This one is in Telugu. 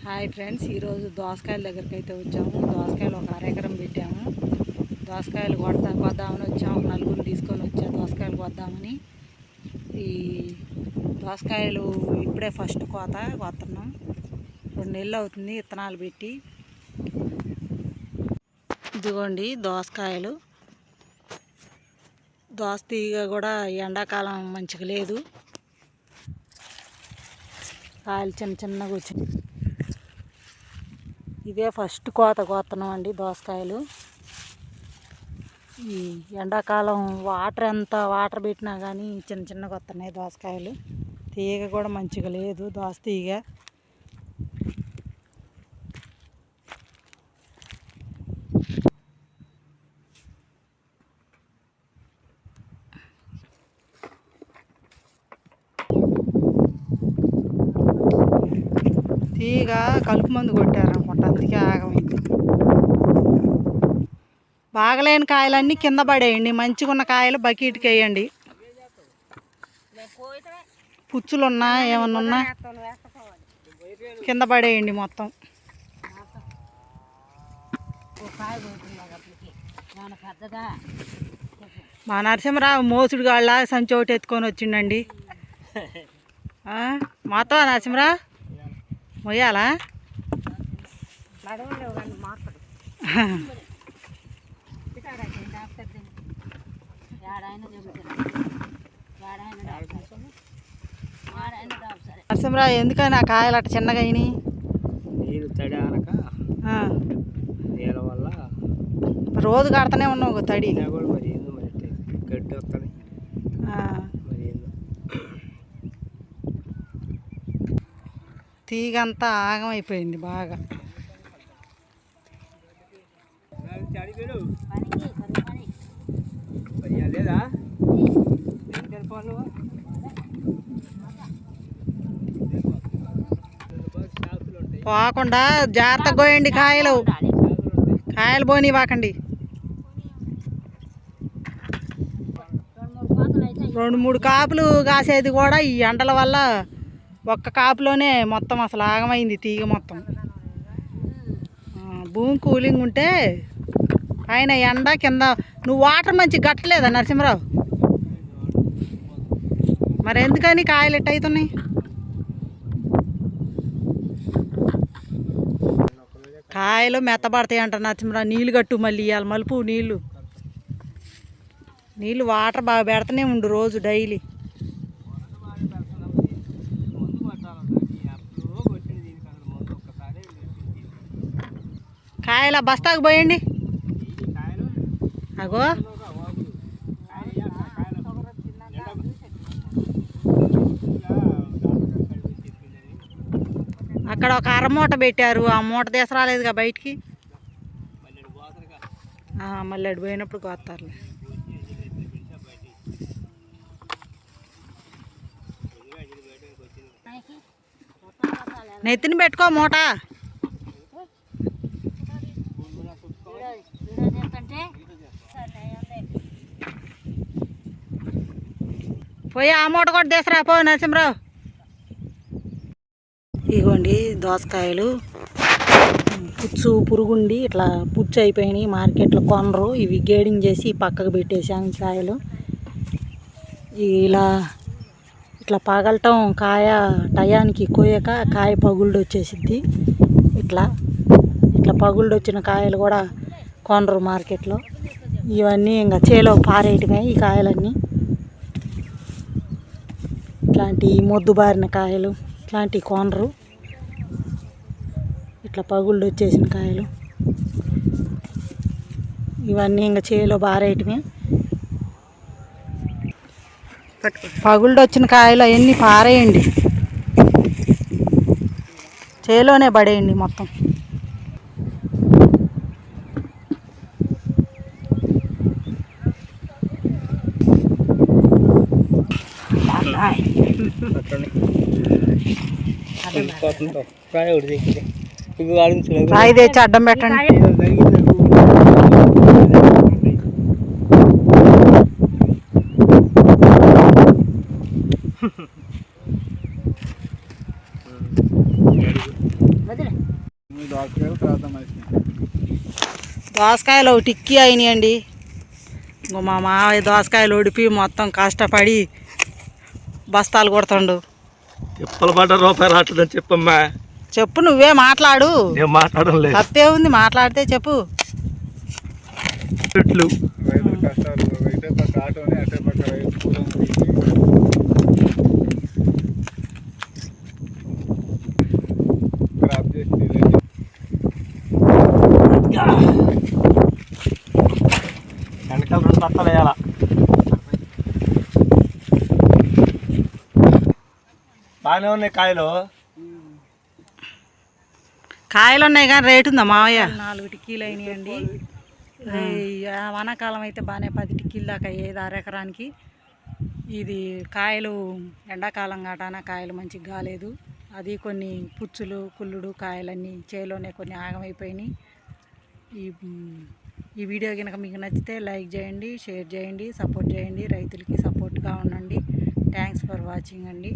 హాయ్ ఫ్రెండ్స్, ఈరోజు దోసకాయల దగ్గరికి అయితే వచ్చాము. దోసకాయలు ఒక అరెకరం పెట్టాము. దోసకాయలు కొద్దామని వచ్చాము. ఒక నలుగురు తీసుకొని వచ్చా దోసకాయలు కొద్దామని. ఈ దోసకాయలు ఇప్పుడే ఫస్ట్ కోస్తున్నాం. 2 నెలలు అవుతుంది విత్తనాలు పెట్టి. ఇదిగోండి దోసకాయలు. దోస తీగ కూడా ఎండాకాలం మంచిగా లేదు, కాయలు చిన్నగా వచ్చినాయి. ఇదే ఫస్ట్ కోస్తున్నాం అండి దోసకాయలు. ఈ ఎండాకాలం వాటర్ పెట్టినా కానీ చిన్నగా వస్తున్నాయి దోసకాయలు. తీగ కూడా మంచిగా లేదు దోస తీగ. తీగ కలుపు మందు కొట్టారనుకుంటా, అందుకే ఆగమైంది. బాగలేని కాయలన్నీ కింద పడేయండి, మంచిగా ఉన్న కాయలు బకెట్కి వేయండి. పుచ్చులున్నా ఏమన్నా ఉన్నా కింద పడేయండి మొత్తం. మా నరసింహరావు మోసుడు గాళ్ళ సంచి ఒకటి ఎత్తుకొని వచ్చిండండి. మొత్తం నరసింహరావు మొయ్యాలా? నరసింహరావు ఎందుకని ఆ కాయలు అట్ట చిన్నగా అయినాయి? నీళ్ళు తడి ఆనక నీళ్ళ వల్ల రోజు కడతానే ఉన్నావు తడి. మరి ఏందో మరి గడ్డి వస్తుంది మరి ఏందో. తీగంతా ఆగమైపోయింది బాగా. లేదా పోకుండా జాగ్రత్తగా పోయండి. కాయలు పోనివ్వకండి. 2-3 కాపులు కాసేది కూడా ఈ ఎండల వల్ల ఒక్క కాపులోనే మొత్తం అసలు ఆగమైంది తీగ మొత్తం. భూమి కూలింగ్ ఉంటే పైన ఎండ కింద. నువ్వు వాటర్ మంచి గట్టలేదా నరసింహరావు? మరి ఎందుకని కాయలు ఎట్ట అవుతున్నాయి? కాయలు మెత్తబడతాయి అంట నరసింహరావు. నీళ్ళు కట్టు, మళ్ళీ ఇవ్వాలి మలుపు నీళ్ళు వాటర్ బాగా పెడతానే ఉండు రోజు డైలీ. కాయల బస్తాకు పోయండి. అగో అక్కడ ఒక అరమూట పెట్టారు, ఆ మూట తీసరాలేదుగా బయటికి. మళ్ళీ అటు పోయినప్పుడు కోస్తారులే. నెత్తిని పెట్టుకో మూట. పోయి ఆ మూట కూడా తీసరా పో నరసింహరావు. ఇగోండి దోసకాయలు పురుగుండి ఇట్లా పుచ్చు అయిపోయినాయి. మార్కెట్లో కొనరు, ఇవి గేడింగ్ చేసి పక్కకు పెట్టేసాం కాయలు. ఇట్లా పగలటం కాయ టయానికి కోయక కాయ పగుళ్ళు వచ్చేసిద్ది. ఇట్లా పగుళ్ళు వచ్చిన కాయలు కూడా కొనరు మార్కెట్లో. ఇవన్నీ ఇంకా చేలో పారేయటమే ఈ కాయలన్నీ. ఇట్లాంటి మొద్దు బారిన కాయలు ఇట్లాంటివి కొనరు. ఇట్లా పగుళ్ళు వచ్చేసిన కాయలు ఇవన్నీ ఇంకా చేలో పారేయటమే. పగుళ్ళు వచ్చిన కాయలు అవన్నీ పారేయండి, చేలోనే పడేయండి మొత్తం. రాయి తెచ్చి అడ్డం పెట్టండి. Betul. దోసకాయలు తర్వాత మనిషి దోసకాయలు ఒకటి టిక్కీ అయినాయండి. ఇంకో మా మావయ్య దోసకాయలు ఒడిపి మొత్తం కష్టపడి బస్తాలు కొడుతుండు. తిప్పల పడ్డ రూపాయలు రావట్లేదని చెప్పమ్మా. చెప్పు, నువ్వే మాట్లాడు. నేను మాట్లాడడం లేదు. తప్పే ఉంది, మాట్లాడితే చెప్పు. చెట్లు రైతుల కష్టాలు ఇటే పక్క ఆటోని అటే పక్క రైతు కూలం క్రాప్ చేసి వెనకాల 2 బత్తాలు వేయాల. బాగానే ఉన్నాయి కాయలు. కాయలు ఉన్నాయి కానీ రేటు ఉందా మావయ్య? 4 టిక్కీలు అయినాయండి. వానాకాలం అయితే బాగానే 10 టిక్కీలు దాకా అయ్యేది అరెకరానికి. ఇది కాయలు ఎండాకాలం కాటాన కాయలు మంచిగా కాలేదు. అది కొన్ని పుచ్చులు కుళ్ళుడు కాయలన్నీ చేలోనే కొన్ని ఆగమైపోయినాయి. ఈ వీడియో కనుక మీకు నచ్చితే లైక్ చేయండి, షేర్ చేయండి, సపోర్ట్ చేయండి. రైతులకి సపోర్ట్గా ఉండండి. థ్యాంక్స్ ఫర్ వాచింగ్ అండి.